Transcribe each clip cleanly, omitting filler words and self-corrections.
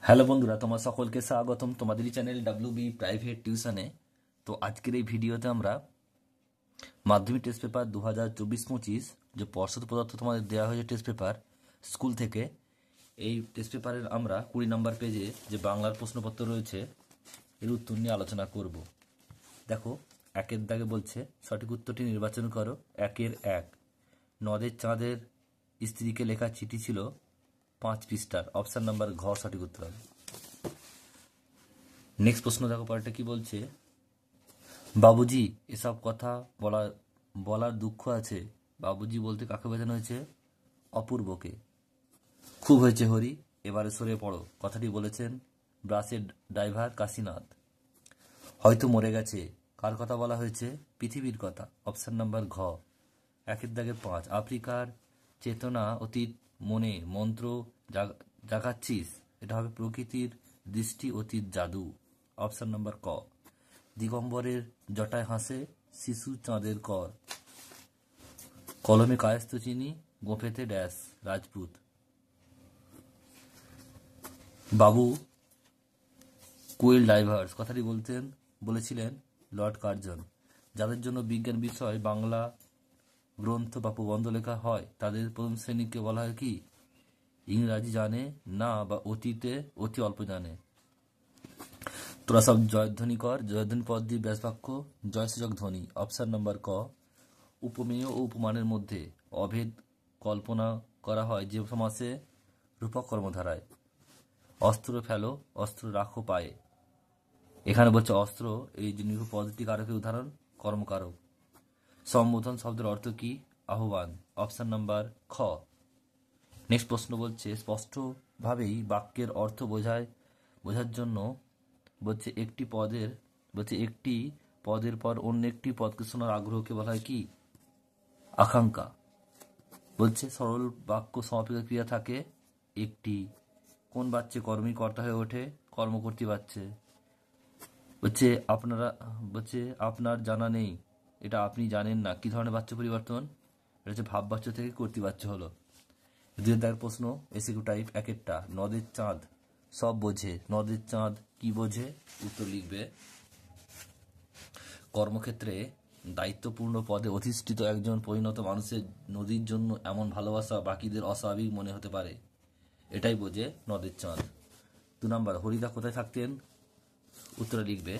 Hello বন্ধুরা, তোমার সকলকে স্বাগতম তোমাদেরই চ্যানেল ডাব্লিউবি প্রাইভেট টিউশনে। তো আজকের এই ভিডিওতে আমরা মাধ্যমিক টেস্ট পেপার 2024-25 যে পর্ষদ প্রদত্ত তোমাদের দেওয়া হয়েছে টেস্ট পেপার স্কুল থেকে, এই টেস্ট পেপারের আমরা 20 নম্বর পেজে যে বাংলার প্রশ্নপত্র রয়েছে এর উত্তর নিয়ে আলোচনা করব। দেখো, একের দাগে বলছে সঠিক উত্তরটি নির্বাচন করো। 1-1 নদের চাঁদের স্ত্রীকে লেখা চিঠি ছিল 5 পৃষ্ঠার। অপশান নাম্বার ঘ সঠিক উত্তর হবে। নেক্সট প্রশ্ন দেখো, পরেরটা কি বলছে, বাবুজি এসব কথা বলার দুঃখ আছে। বাবুজি বলতে কাকে বোঝানো হয়েছে? অপূর্বকে। খুব হয়েছে হরি, এবারে সরে পড়ো, কথাটি বলেছেন বাসের ড্রাইভার কাশীনাথ। হয়তো মরে গেছে, কার কথা বলা হয়েছে? পৃথিবীর কথা। অপশান নাম্বার ঘ। 1-5 আফ্রিকার চেতনা অতীত মনে মন্ত্র জাগাচ্ছিস, এটা হবে প্রকৃতির দৃষ্টি অতীত জাদু। অপশান নাম্বার ক। দিগম্বরের জটায় হাসে শিশু চাঁদের কর। কলমে কায়স্থ চিনি, গোঁফেতে ড্যাশ রাজপুত। বাবু কুইল ডাইভার্স কথাটি বলেছিলেন লর্ড কার্জন। যাদের জন্য বিজ্ঞান বিষয় বাংলা গ্রন্থ বা প্রবন্ধ লেখা হয় তাদের প্রথম শ্রেণীকে বলা হয় কি? ইংরাজি জানে না বা অতীতে অতি অল্প জানে। তোরা সব জয়ধ্বনি কর। জয়ধ্বনি পদ দিয়ে ব্যাসবাক্য জয়সূচক ধ্বনি। অপশান নাম্বার ক। উপমেয় ও উপমানের মধ্যে অভেদ কল্পনা করা হয় যে সমাসে রূপক কর্মধারায়। অস্ত্র ফেলো, অস্ত্র রাখো পায়ে। এখানে বলছে অস্ত্র, এই যে নিরূপক পদটি কারকের উদাহরণ কর্মকারক। সম্বোধন শব্দের অর্থ কি? আহ্বান। অপশান নাম্বার খ। নেক্সট প্রশ্ন বলছে স্পষ্টভাবেই বাক্যের অর্থ বোঝার জন্য বলছে একটি পদের পর অন্য একটি পদকে শোনার আগ্রহকে বলা হয় কি? আকাঙ্ক্ষা। বলছে সরল বাক্য সমাপিত ক্রিয়া থাকে একটি। কোন বাচ্চে কর্মী কর্তা হয়ে ওঠে? কর্মকর্তী বাচ্চে। বলছে আপনার জানা নেই, এটা আপনি জানেন না। কি ধরনের বাচ্য পরিবর্তন? এটা হচ্ছে ভাব বাচ্য থেকে কর্তৃ বাচ্য হলো। 2 প্রশ্ন এসিকিউ টাইপ। 1 নদের চাঁদ সব বোঝে। নদের চাঁদ কি বোঝে? উত্তর লিখবে কর্মক্ষেত্রে দায়িত্বপূর্ণ পদে অধিষ্ঠিত একজন পরিণত মানুষের নদীর জন্য এমন ভালোবাসা বাকিদের অস্বাভাবিক মনে হতে পারে, এটাই বোঝে নদের চাঁদ। 2 হরিদা কোথায় থাকতেন? উত্তরে লিখবে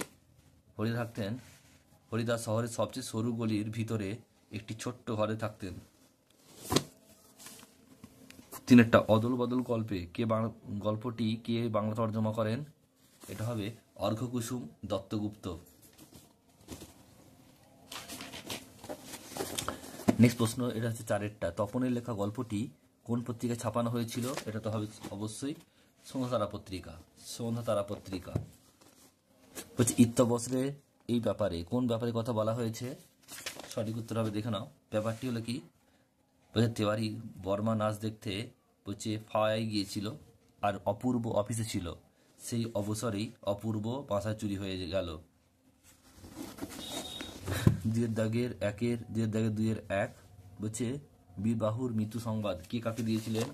হরিদা শহরের সবচেয়ে সরু গলির ভিতরে একটি ছোট্ট ঘরে থাকতেন। 3 অদল বদল গল্পটি কে বাংলা তর্জমা করেন? এটা হবে অর্ঘ্যকুসুম দত্তগুপ্ত। নেক্সট প্রশ্ন, এটা হচ্ছে 4 তপনের লেখা গল্পটি কোন পত্রিকায় ছাপানো হয়েছিল? এটা তো হবে অবশ্যই সন্ধ্যাতারা পত্রিকা। বলছে ইত্যবসরে এই ব্যাপারে কোন ব্যাপারে কথা বলা হয়েছে? সঠিক উত্তর হবে, দেখে নাও। ব্যাপারটি হলো কি? বলছে তেওয়ারি বর্মা নাচ দেখতে ফাওয়ায় গিয়েছিল আর অপূর্ব অফিসে ছিল। সেই অবসরেই অপূর্ব বাসা চুরি হয়ে গেল। 2-1 বলছে বীরবাহুর মৃত্যু সংবাদ কে কাকে দিয়েছিলেন?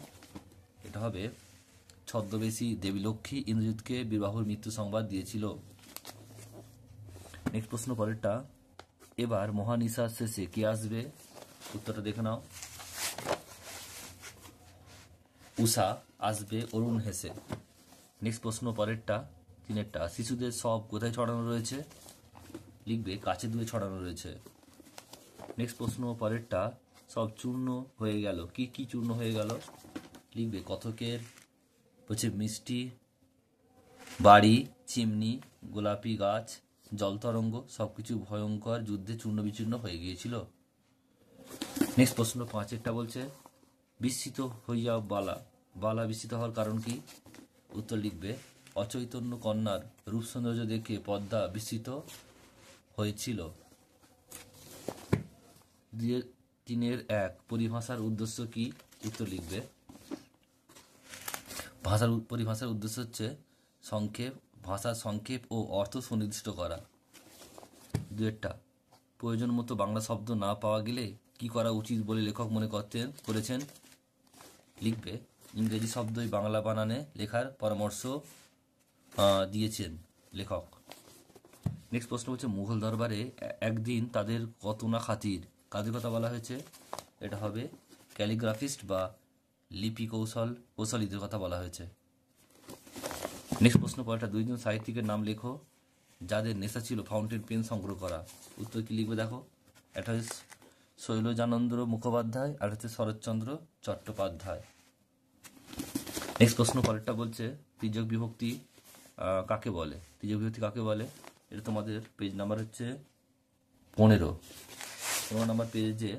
এটা হবে ছদ্মবেশী দেবীলক্ষ্মী ইন্দ্রজিৎকে বীরবাহুর মৃত্যু সংবাদ দিয়েছিল। নেক্সট প্রশ্ন পরেরটা, এবার মহানিশার শেষে কে আসবে? উত্তরটা দেখে নাও। উষা আসবে অরুণ হেসে। নেক্সট প্রশ্ন পরেরটা 3 শিশুদের সব কোথায় ছড়ানো রয়েছে? লিখবে কাছে দূরে ছড়ানো রয়েছে। নেক্সট প্রশ্ন পরেরটা, সব চূর্ণ হয়ে গেল। কি কি চূর্ণ হয়ে গেল? লিখবে কথকের মিষ্টি বাড়ি, চিমনি, গোলাপি গাছ, জলতরঙ্গ সবকিছু ভয়ঙ্কর যুদ্ধে চূর্ণ বিচূর্ণ হয়ে গিয়েছিল। নেক্সট প্রশ্ন 5 বলছে বিস্মিত হইয়া বালা বিস্মিত হওয়ার কারণ কি? উত্তর লিখবে অচৈতন্য কন্যার রূপ সৌন্দর্য দেখে পদ্মা বিস্মিত হয়েছিল। 2-3 পরিভাষার উদ্দেশ্য কি? উত্তর লিখবে পরিভাষার উদ্দেশ্য হচ্ছে ভাষার সংক্ষেপ ও অর্থ সুনির্দিষ্ট করা। 2 প্রয়োজন মতো বাংলা শব্দ না পাওয়া গেলে কি করা উচিত বলে লেখক মনে করেছেন? লিখবে ইংরেজি শব্দই বাংলা বানানে লেখার পরামর্শ দিয়েছেন লেখক। নেক্সট প্রশ্ন হচ্ছে মুঘল দরবারে একদিন তাদের কত না খাতির, কাদের কথা বলা হয়েছে? এটা হবে ক্যালিগ্রাফিস্ট বা লিপি কৌশলীদের কথা বলা হয়েছে। নেক্সট প্রশ্ন পরেরটা, দুইজন সাহিত্যিকের নাম লেখো যাদের নেশা ছিল ফাউন্টেন পেন সংগ্রহ করা। উত্তর কি লিখবে দেখো, এটা হচ্ছে শৈলজানন্দ মুখোপাধ্যায় আর হচ্ছে শরৎচন্দ্র চট্টোপাধ্যায়। নেক্সট প্রশ্ন পরেরটা বলছে তির্যক বিভক্তি কাকে বলে? তির্যক বিভক্তি কাকে বলে? এটা তোমাদের পেজ নাম্বার হচ্ছে 15 নম্বর পেজে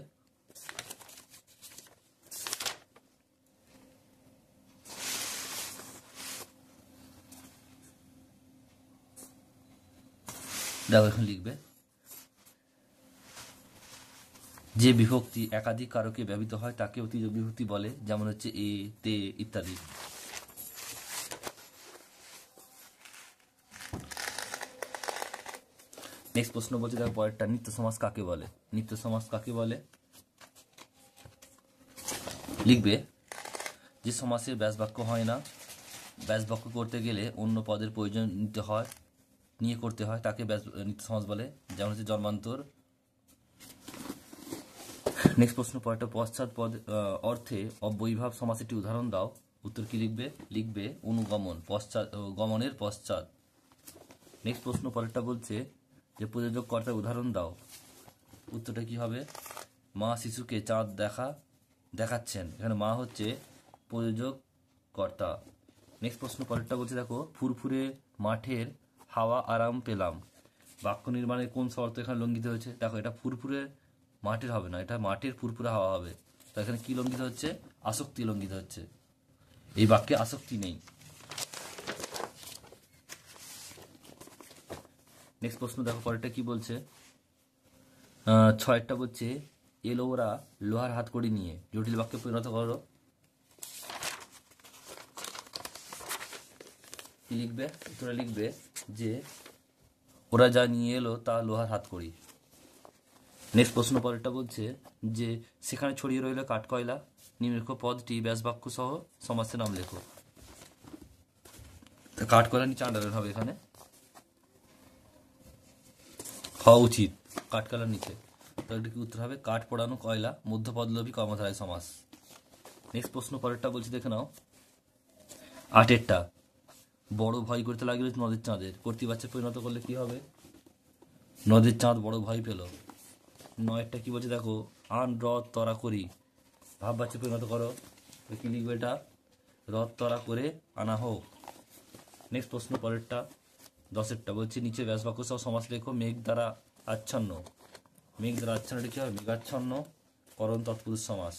দেখো, এখন লিখবে যে বিভক্তি একাধিক কারকে ব্যবহৃত হয় তাকে তির্যক বিভক্তি বলে, যেমন হচ্ছে এ, তে ইত্যাদি। নেক্সট প্রশ্ন বলছে দেখো পরেরটা, নিত্য সমাস কাকে বলে? নিত্য সমাস কাকে বলে? লিখবে যে সমাসে ব্যাস বাক্য হয় না, ব্যাস বাক্য করতে গেলে অন্য পদের প্রয়োজন নিয়ে করতে হয় তাকে নিত্য সমাস বলে, যেমন হচ্ছে জন্মান্তর। নেক্সট প্রশ্ন পরেরটা, পশ্চাৎ পদ অর্থে অব্যয়ীভাব সমাসের একটি উদাহরণ দাও। উত্তর কি লিখবে? লিখবে অনুগমন, গমনের পশ্চাৎ। নেক্সট প্রশ্ন পরেরটা বলছে যে প্রযোজক কর্তার উদাহরণ দাও। উত্তরটা কি হবে? মা শিশুকে চাঁদ দেখাচ্ছেন, এখানে মা হচ্ছে প্রযোজক কর্তা। নেক্সট প্রশ্ন পরেরটা বলছে দেখো, ফুরফুরে মাঠের হাওয়া আরাম পেলাম, বাক্য নির্মাণের কোন শর্ত এখানে লঙ্ঘিত হয়েছে? দেখো, এটা ফুরফুরে মাঠের হবে না, এটা মাঠের ফুরফুরে হাওয়া হবে। তো এখানে কি লঙ্ঘিত হচ্ছে? আসক্তি লঙ্ঘিত হচ্ছে, এই বাক্যে আসক্তি নেই। নেক্সট প্রশ্ন দেখো পরেরটা কি বলছে, 6টা বলছে এলো ওরা লোহার হাতকড়ি নিয়ে, জটিল বাক্যে পরিণত করো। কি লিখবে? উত্তরে লিখবে যে ওরা যা নিয়ে এলো তা লোহার হাতকড়ি। নেক্সট প্রশ্ন পরেরটা বলছে যে সেখানে ছড়িয়ে রইল কাঠকয়লা, নিম্নলিখিত পদটি ব্যাস বাক্য সহ সমাসের নাম লেখো। কাঠকয়লা নিচে আন্ডারলাইন হবে, এখানে হওয়া উচিত কাঠকয়লার নিচে। তো এটা কি উত্তর হবে? কাঠ পোড়ানো কয়লা, মধ্যপদলোভী কর্মধারয় সমাস। নেক্সট প্রশ্ন পরেরটা বলছি, দেখে নাও 8এরটা, বড় ভয় করতে লাগলো নদীর চাঁদের, কর্তৃবাচ্যে পরিণত করলে কি হবে? নদীর চাঁদ বড় ভয় পেল। 9এরটা কি বলছে দেখো, আন রথ তরা করি, ভাববাচ্যে পরিণত করো। কি লিখবে? এটা রথ তরা করে আনা হোক। নেক্সট প্রশ্ন পরেরটা 10এরটা বলছি নিচে ব্যাস বাক্য সহ সমাস লেখো। মেঘ দ্বারা আচ্ছন্ন, মেঘ দ্বারা আচ্ছন্ন কি হবে? মেঘাচ্ছন্ন করণ তৎপুরুষ সমাস।